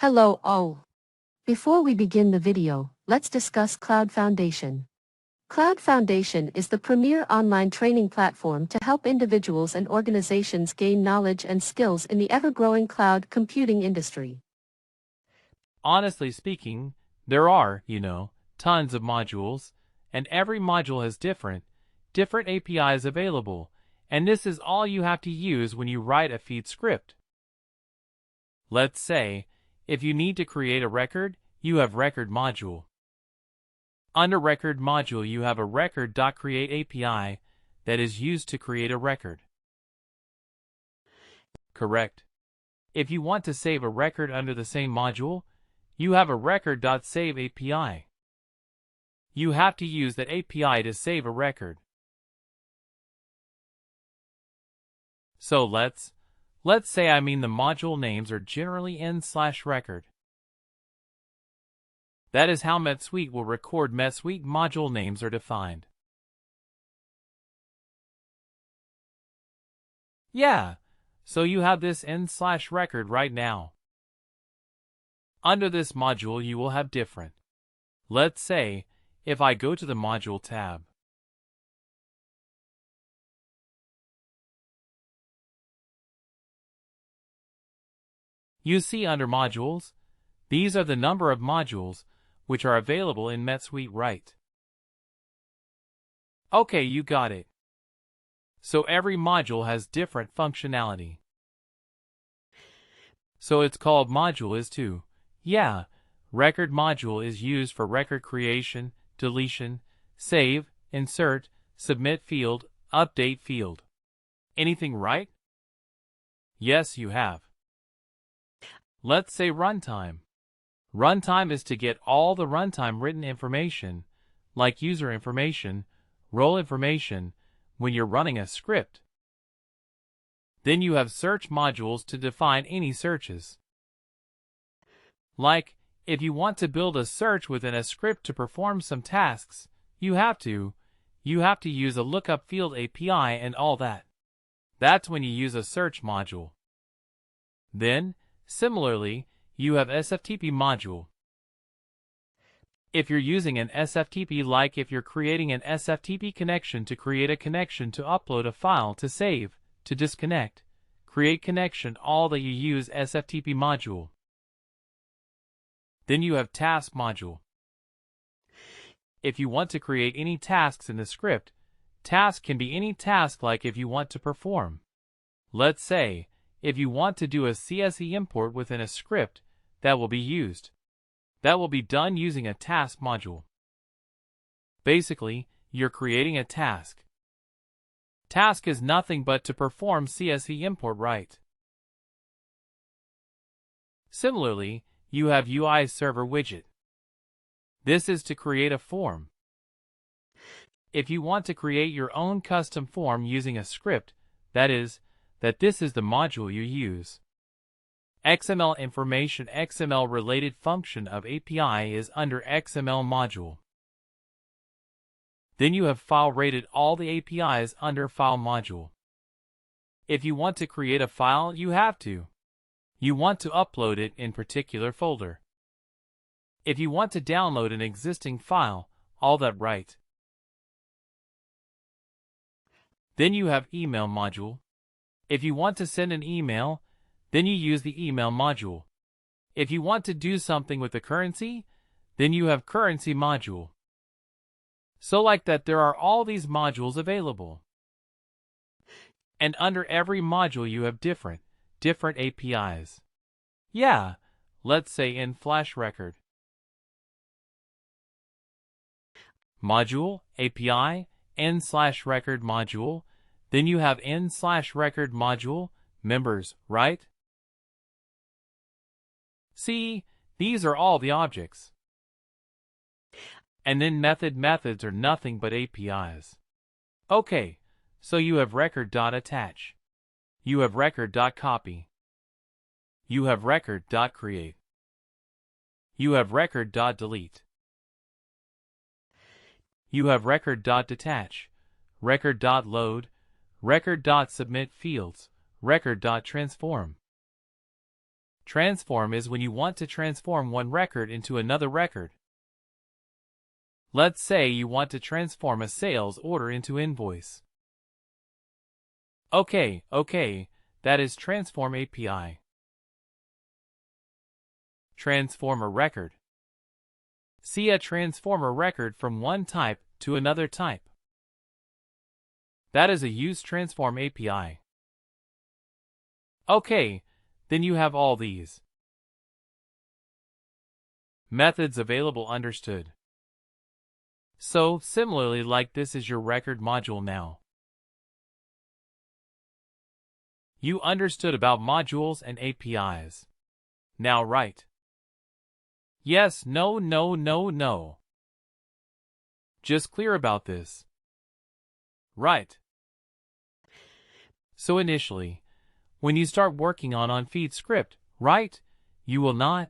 Hello all. Before we begin the video, let's discuss CloudFoundation. CloudFoundation is the premier online training platform to help individuals and organizations gain knowledge and skills in the ever-growing cloud computing industry. Honestly speaking, there are, tons of modules, and every module has different APIs available, and this is all you have to use when you write a feed script. Let's say, if you need to create a record, you have record module. Under record module, you have a record.create API that is used to create a record. Correct. If you want to save a record under the same module, you have a record.save API. You have to use that API to save a record. So let's say the module names are generally n/record. That is how Netsuite will record. Netsuite module names are defined. Yeah, so you have this n/record right now. Under this module you will have different. Let's say, if I go to the module tab, you see under modules, these are the number of modules which are available in Netsuite, right? Okay, you got it. So every module has different functionality. So it's called module is too. Yeah, record module is used for record creation, deletion, save, insert, submit field, update field. Anything right? Yes, you have. Let's say runtime. Runtime is to get all the runtime written information, like user information, role information, when you're running a script. Then you have search modules to define any searches. Like, if you want to build a search within a script to perform some tasks, you have to use a lookup field API and all that. That's when you use a search module. Then, similarly, you have SFTP module. If you're using an SFTP, like if you're creating an SFTP connection to create a connection to upload a file to save, to disconnect, create connection, all that you use SFTP module. Then you have task module. If you want to create any tasks in the script, task can be any task, like if you want to perform. Let's say, if you want to do a CSV import within a script, that will be done using a task module. Basically, you're creating a task. Task is nothing but to perform CSV import, right? Similarly, you have UI server widget. This is to create a form. If you want to create your own custom form using a script, this is the module you use. XML information, XML related function of API is under XML module. Then you have file rated, all the APIs under file module. If you want to create a file, you want to upload it in particular folder. If you want to download an existing file, all that, right? Then you have email module. If you want to send an email, then you use the email module. If you want to do something with the currency, then you have currency module. So like that, there are all these modules available. And under every module you have different APIs. Yeah, let's say in flash record. Module, API, n/record module, then you have n/record module, members, right? See, these are all the objects. And then methods are nothing but APIs. Okay, so you have record.attach. You have record.copy. You have record.create. You have record.delete. You have record.detach, record.load, record.submit fields, record.transform. Transform is when you want to transform one record into another record. Let's say you want to transform a sales order into invoice. Okay, that is Transform API. Transform a record. See a transform a record from one type to another type. That is a Use Transform API. Okay, then you have all these methods available understood. So, similarly like this is your record module now. You understood about modules and APIs. Now write. Yes, no. Just clear about this. Right. So initially, when you start working on feed script, right, you will not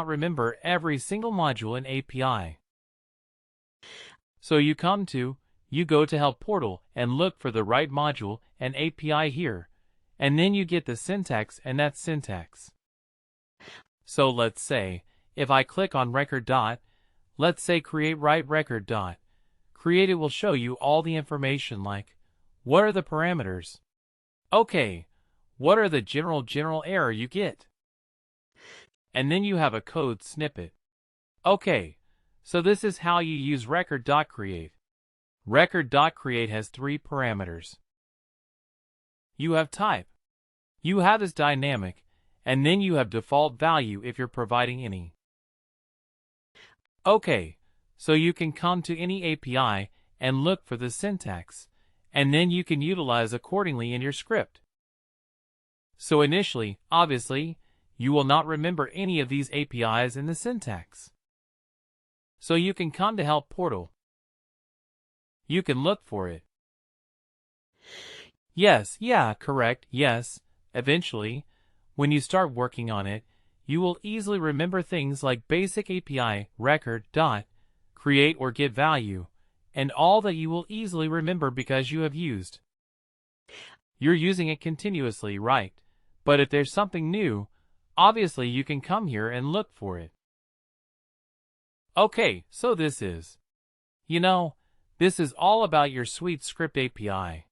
remember every single module and API. So you go to Help Portal and look for the right module and API here, and then you get the syntax and that syntax. So let's say, if I click on record dot, let's say create write record dot, create it will show you all the information like, what are the parameters? Okay, what are the general error you get? And then you have a code snippet. Okay, so this is how you use record.create. Record.create has 3 parameters. You have type. You have this dynamic, and then you have default value if you're providing any. Okay, so you can come to any API and look for the syntax, and then you can utilize accordingly in your script. So initially, obviously, you will not remember any of these APIs in the syntax. So you can come to Help Portal. You can look for it. Yes, yeah, correct, yes. Eventually, when you start working on it, you will easily remember things like basic API, record, dot, create or get value, and all that you will easily remember because you have used. You're using it continuously, right? But if there's something new, obviously you can come here and look for it. Okay, so this is, this is all about your Suite Script API.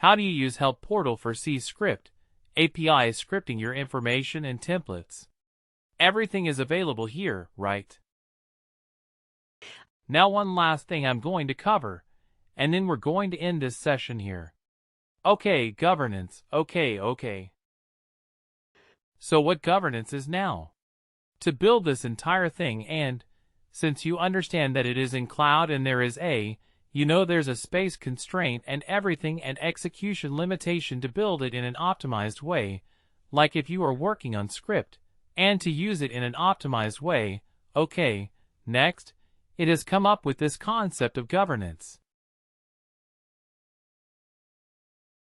How do you use Help Portal for C Script? API is scripting your information and templates. Everything is available here, right? Now one last thing I'm going to cover, and then we're going to end this session here. Okay, governance, okay. So what governance is now? To build this entire thing and, since you understand that it is in cloud and there is there's a space constraint and everything and execution limitation to build it in an optimized way, like if you are working on script, and to use it in an optimized way, okay, next, it has come up with this concept of governance.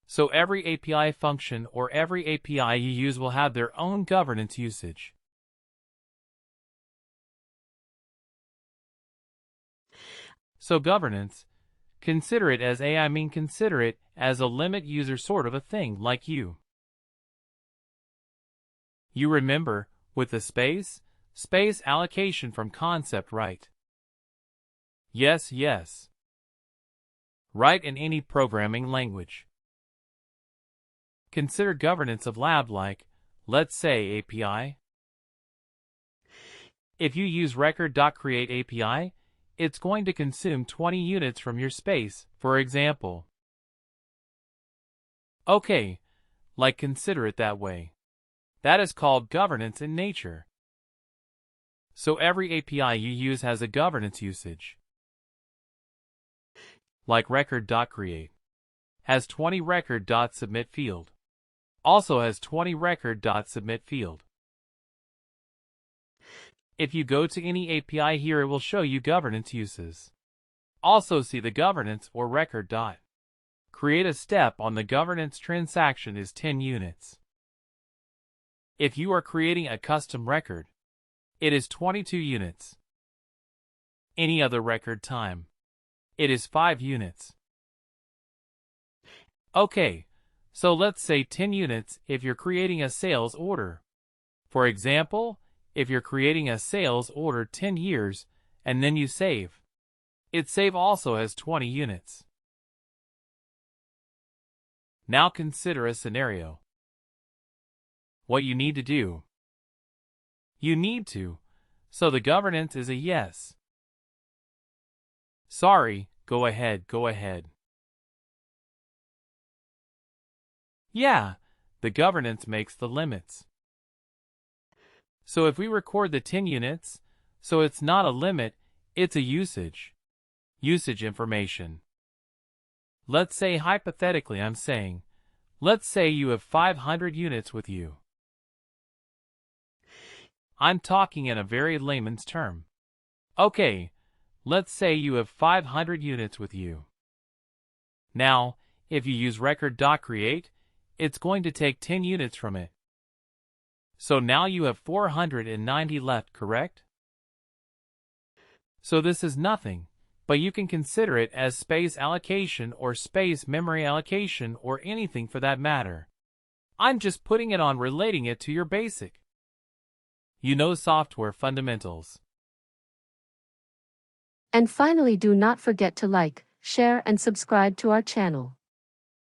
So every API function or every API you use will have their own governance usage. So governance, consider it as a limit user sort of a thing like you. You remember, with the space allocation from concept, right? Yes. Write in any programming language. Consider governance of lab like, let's say API. If you use record.create API, it's going to consume 20 units from your space, for example. Okay, like consider it that way. That is called governance in nature. So every API you use has a governance usage. Like record.create. Has 20 record.submit field. Also has 20 record.submit field. If you go to any API here, it will show you governance uses. Also see the governance or record. Create a step on the governance transaction is 10 units. If you are creating a custom record, it is 22 units. Any other record time, it is 5 units. Okay, So let's say 10 units if you're creating a sales order. For example, if you're creating a sales order 10 years and then you save, it save also has 20 units. Now consider a scenario. What you need to do. You need to. So the governance is a yes. Sorry, go ahead, go ahead. Yeah, the governance makes the limits. So if we record the 10 units, so it's not a limit, it's a usage. Usage information. Let's say hypothetically I'm saying, let's say you have 500 units with you. I'm talking in a very layman's term. Okay, let's say you have 500 units with you. Now, if you use record.create, it's going to take 10 units from it. So now you have 490 left, correct? So this is nothing, but you can consider it as space allocation or space memory allocation or anything for that matter. I'm just putting it on relating it to your basic. You know software fundamentals. And finally, do not forget to like, share and subscribe to our channel.